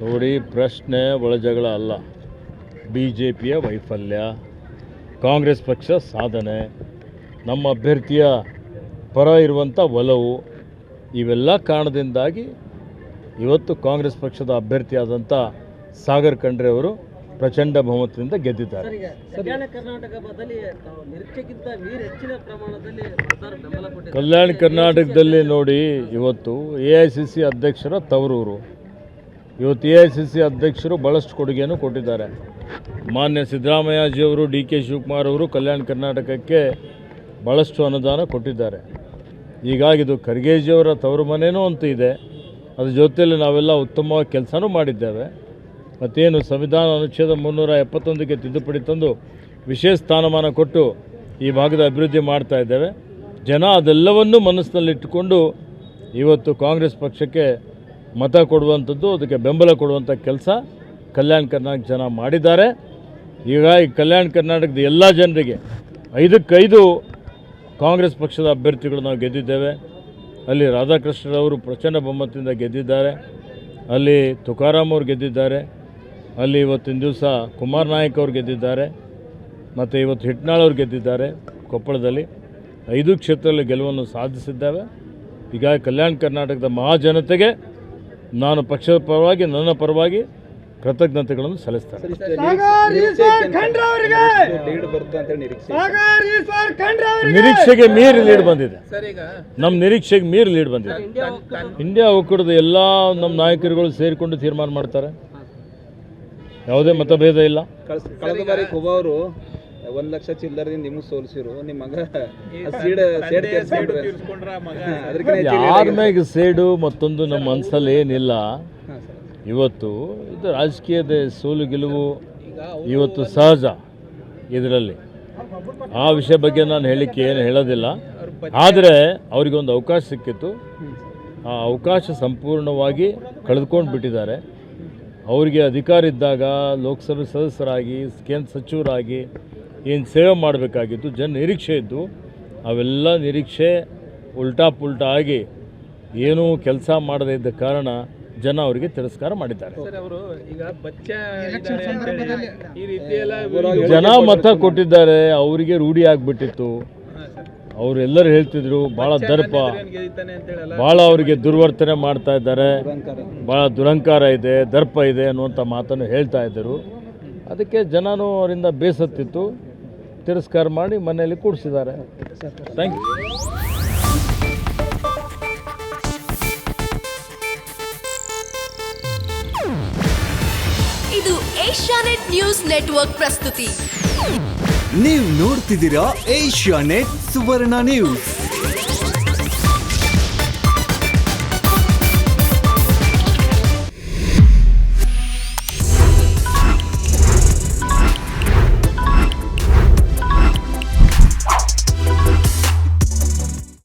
ನೋಡಿ, ಪ್ರಶ್ನೆ ಒಳಜಗಳ ಅಲ್ಲ. BJPಯ ವೈಫಲ್ಯ, ಕಾಂಗ್ರೆಸ್ ಪಕ್ಷ ಸಾಧನೆ, ನಮ್ಮ ಅಭ್ಯರ್ಥಿಯ ಪರ ಇರುವಂಥ ಒಲವು, ಇವೆಲ್ಲ ಕಾರಣದಿಂದಾಗಿ ಇವತ್ತು ಕಾಂಗ್ರೆಸ್ ಪಕ್ಷದ ಅಭ್ಯರ್ಥಿಯಾದಂಥ ಸಾಗರ್ ಖಂಡ್ರೆ ಅವರು ಪ್ರಚಂಡ ಬಹುಮತದಿಂದ ಗೆದ್ದಿದ್ದಾರೆ. ಕಲ್ಯಾಣ ಕರ್ನಾಟಕದಲ್ಲಿ ನೋಡಿ, ಇವತ್ತು AICC ಅಧ್ಯಕ್ಷರ ತವರೂರು. ಇವತ್ತು AICC ಅಧ್ಯಕ್ಷರು ಭಾಳಷ್ಟು ಕೊಡುಗೆಯನ್ನು ಕೊಟ್ಟಿದ್ದಾರೆ. ಮಾನ್ಯ ಸಿದ್ದರಾಮಯ್ಯಜಿಯವರು, DK ಶಿವಕುಮಾರ್ ಅವರು ಕಲ್ಯಾಣ ಕರ್ನಾಟಕಕ್ಕೆ ಭಾಳಷ್ಟು ಅನುದಾನ ಕೊಟ್ಟಿದ್ದಾರೆ. ಹೀಗಾಗಿ ಇದು ಖರ್ಗೆಜಿಯವರ ತವರು ಮನೆಯೂ ಅಂತ ಇದೆ. ಅದ್ರ ಜೊತೆಯಲ್ಲಿ ನಾವೆಲ್ಲ ಉತ್ತಮವಾಗಿ ಕೆಲಸನೂ ಮಾಡಿದ್ದೇವೆ. ಮತ್ತೇನು ಸಂವಿಧಾನ ಅನುಚ್ಛೇದ 371ಕ್ಕೆ ತಿದ್ದುಪಡಿ ತಂದು ವಿಶೇಷ ಸ್ಥಾನಮಾನ ಕೊಟ್ಟು ಈ ಭಾಗದ ಅಭಿವೃದ್ಧಿ ಮಾಡ್ತಾ ಇದ್ದೇವೆ. ಜನ ಅದೆಲ್ಲವನ್ನೂ ಮನಸ್ಸಿನಲ್ಲಿಟ್ಟುಕೊಂಡು ಇವತ್ತು ಕಾಂಗ್ರೆಸ್ ಪಕ್ಷಕ್ಕೆ ಮತ ಕೊಡುವಂಥದ್ದು, ಅದಕ್ಕೆ ಬೆಂಬಲ ಕೊಡುವಂಥ ಕೆಲಸ ಕಲ್ಯಾಣ ಕರ್ನಾಟಕ ಜನ ಮಾಡಿದ್ದಾರೆ. ಹೀಗಾಗಿ ಕಲ್ಯಾಣ ಕರ್ನಾಟಕದ ಎಲ್ಲ ಜನರಿಗೆ 5-5 ಕಾಂಗ್ರೆಸ್ ಪಕ್ಷದ ಅಭ್ಯರ್ಥಿಗಳು ನಾವು ಗೆದ್ದಿದ್ದೇವೆ. ಅಲ್ಲಿ ರಾಧಾಕೃಷ್ಣರವರು ಪ್ರಚಂಡ ಬಹುಮತದಿಂದ ಗೆದ್ದಿದ್ದಾರೆ. ಅಲ್ಲಿ ತುಕಾರಾಮ್ ಅವರು ಗೆದ್ದಿದ್ದಾರೆ. ಅಲ್ಲಿ ಇವತ್ತಿನ ದಿವಸ ಕುಮಾರ್ ನಾಯಕ್ ಅವರು ಗೆದ್ದಿದ್ದಾರೆ. ಮತ್ತು ಇವತ್ತು ಹಿಟ್ನಾಳ್ ಅವರು ಗೆದ್ದಿದ್ದಾರೆ. ಕೊಪ್ಪಳದಲ್ಲಿ 5 ಕ್ಷೇತ್ರದಲ್ಲಿ ಗೆಲುವನ್ನು ಸಾಧಿಸಿದ್ದೇವೆ. ಹೀಗಾಗಿ ಕಲ್ಯಾಣ ಕರ್ನಾಟಕದ ಮಹಾಜನತೆಗೆ ನಾನು ಪಕ್ಷದ ಪರವಾಗಿ, ನನ್ನ ಪರವಾಗಿ ಕೃತಜ್ಞತೆಗಳನ್ನು ಸಲ್ಲಿಸ್ತೇನೆ. ನಿರೀಕ್ಷೆಗೆ ಮೀರಿ ಲೀಡ್ ಬಂದಿದೆ. ನಮ್ಮ ನಿರೀಕ್ಷೆಗೆ ಮೀರಿ ಲೀಡ್ ಬಂದಿದೆ. ಇಂಡಿಯಾ ಒಕ್ಕೂಟದ ಎಲ್ಲ ನಮ್ಮ ನಾಯಕರುಗಳು ಸೇರಿಕೊಂಡು ತೀರ್ಮಾನ ಮಾಡ್ತಾರೆ. ಯಾವುದೇ ಮತಭೇದ ಇಲ್ಲ. ಕಳೆದ ಬಾರಿ ಅವರು 1 ಲಕ್ಷ ಚಿಲ್ಲರದಿಂದ ನಿಮಗೆ ಸೋಲಿಸಿರು. ನಿಮ್ಮ ಮಗ ಯಾರ ಮ್ಯಾಗ ಸೇಡು ಮತ್ತೊಂದು ನಮ್ಮ ಮನಸ್ಸಲ್ಲಿ ಏನಿಲ್ಲ. ಇವತ್ತು ಇದು ರಾಜಕೀಯದ ಸೋಲು ಗೆಲುವು ಇವತ್ತು ಸಹಜ. ಇದರಲ್ಲಿ ಆ ವಿಷಯ ಬಗ್ಗೆ ನಾನು ಹೇಳಲಿಕ್ಕೆ ಏನು ಹೇಳೋದಿಲ್ಲ. ಆದರೆ ಅವರಿಗೊಂದು ಅವಕಾಶ ಸಿಕ್ಕಿತ್ತು. ಆ ಅವಕಾಶ ಸಂಪೂರ್ಣವಾಗಿ ಕಳೆದುಕೊಂಡು ಬಿಟ್ಟಿದ್ದಾರೆ. ಅವರಿಗೆ ಅಧಿಕಾರ ಇದ್ದಾಗ ಲೋಕಸಭೆ ಸದಸ್ಯರಾಗಿ, ಕೇಂದ್ರ ಸಚಿವರಾಗಿ ಏನು ಸೇವೆ ಮಾಡಬೇಕಾಗಿತ್ತು, ಜನ ನಿರೀಕ್ಷೆ ಇದ್ದು, ಅವೆಲ್ಲ ನಿರೀಕ್ಷೆ ಉಲ್ಟಾ ಪುಲ್ಟಾ ಆಗಿ ಏನೂ ಕೆಲಸ ಮಾಡದೇ ಇದ್ದ ಕಾರಣ ಜನ ಅವರಿಗೆ ತಿರಸ್ಕಾರ ಮಾಡಿದ್ದಾರೆ. ಜನ ಮತ ಕೊಟ್ಟಿದ್ದಾರೆ. ಅವರಿಗೆ ರೂಢಿ ಆಗಿಬಿಟ್ಟಿತ್ತು. ಅವರೆಲ್ಲರೂ ಹೇಳ್ತಿದ್ರು ಭಾಳ ದರ್ಪ, ಭಾಳ ಅವರಿಗೆ ದುರ್ವರ್ತನೆ ಮಾಡ್ತಾ ಇದ್ದಾರೆ, ಭಾಳ ದುರಂಕಾರ ಇದೆ, ದರ್ಪ ಇದೆ ಅನ್ನುವಂಥ ಮಾತನ್ನು ಹೇಳ್ತಾ ಇದ್ದರು. ಅದಕ್ಕೆ ಜನನೂ ಅವರಿಂದ ಬೇಸತ್ತಿತ್ತು, ತಿರಸ್ಕಾರ ಮಾಡಿ ಮನೆಯಲ್ಲಿ ಕೂಡಿಸಿದ್ದಾರೆ. Thank you. ಇದು ಏಷ್ಯಾನೆಟ್ ನ್ಯೂಸ್ ನೆಟ್ವರ್ಕ್ ಪ್ರಸ್ತುತಿ. ನೀವು ನೋಡ್ತಿದ್ದೀರಾ ಏಷ್ಯಾನೆಟ್ ಸುವರ್ಣ ನ್ಯೂಸ್.